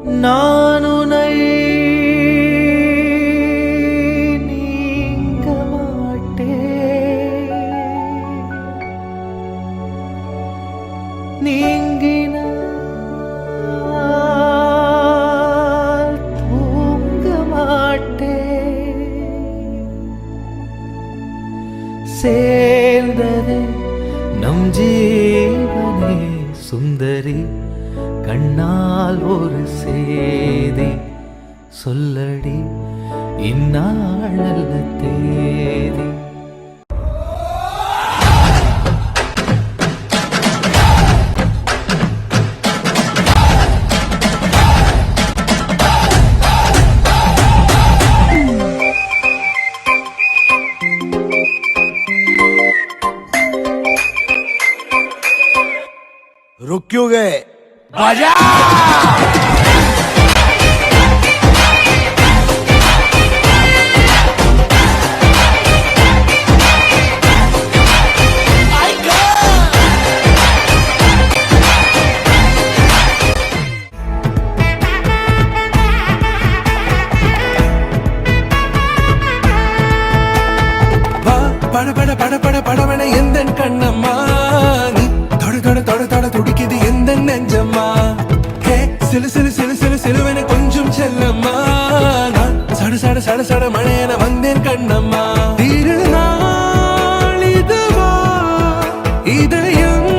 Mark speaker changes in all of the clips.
Speaker 1: நான் உன்னை நீங்க மாட்டேன். நீங்கினால் தூங்க மாட்டேன். சேர்ந்தது நம் ஜீவனே சுந்தரி, கண்ணால் ஒரு சேதி சொல்லடி, இந்நாள் நல்ல தேதி.
Speaker 2: रुक क्यों गए? बजा! பட பட பட பட படவன எந்தன் கண்ணம்மா, நீ தொட தொட தொட தொட துடிக்குது எந்த நெஞ்சம்மா. ஹே சிலு சிலு சிலு சிலு சிலுவன கொஞ்சம் செல்லம்மா, நான் சட சட சட சட மழையன வந்தேன் கண்ணம்மா. திருநாள் இதுவா இதயம்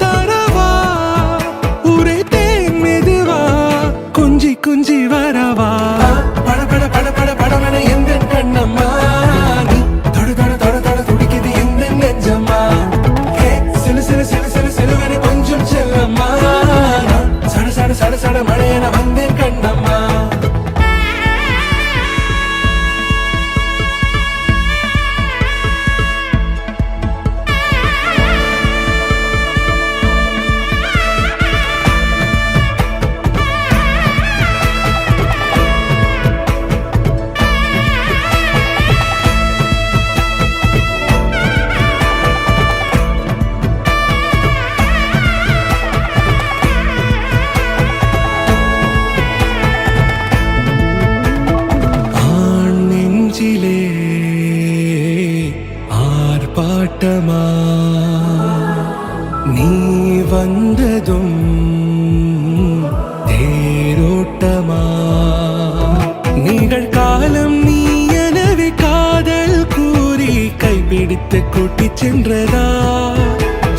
Speaker 2: தரவா, உரைத்தேன் மெதுவா குஞ்சி குஞ்சி வரவா. பட பட பட பட படவன எந்தன் கண்ணம்மா, நீ தொட தொட தொட தொட துடிக்குது எந்த நெஞ்சம்மா. ஹே சிலு சிலு சிலு சிலு சிலுவன கொஞ்சம் செல்லம்மா, சட சட சட சட மழையன வந்தேன் கண்ணம்மா. ஆர்ப்பாட்டமா நீ வந்ததும் தேரோட்டமா, நிகழ்காலம் நீ எனவே காதல் கூறி கைப்பிடித்து கூட்டிச் சென்றதா.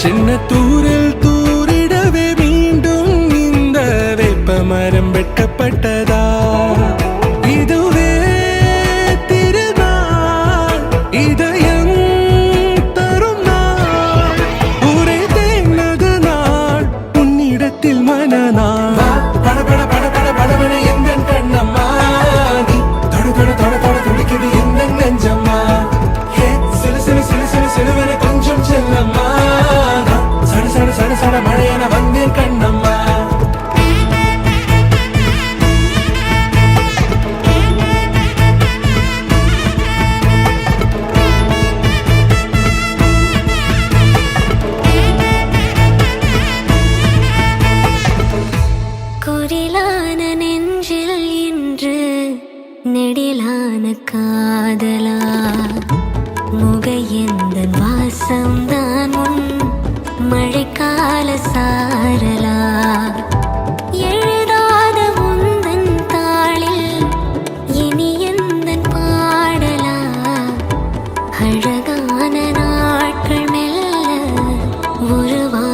Speaker 2: சின்ன தூரல் தூரிடவே மீண்டும் இந்த வேப்ப மரம் வெட்டப்பட்டதா. இதுவே திருநாள் இதயம் தரும் நாள், உரைத்தேனது நாள் உன்னிடத்தில் மனநாள். பட பட பட பட படவன எந்தன் கண்ணம்மா, நீ தொட தொட தொட தொட துடிக்குது எந்த நெஞ்சம்மா. ஹே சிலு சிலு சிலு சிலு சிலுவன கொஞ்சம் செல்லம்மா, சட சட சட சட மழையன வந்தேன் கண்ணம்மா.
Speaker 3: குரிலான நெஞ்சில் இன்று நெடிலான காதலா, முக எந்த வாசம்தான் உன் மழைக்கால சாரலா. எழுதாத உந்தன் தாளில் இனி எந்தன் பாடலா, அழகான நாட்கள் மெல்ல உருவா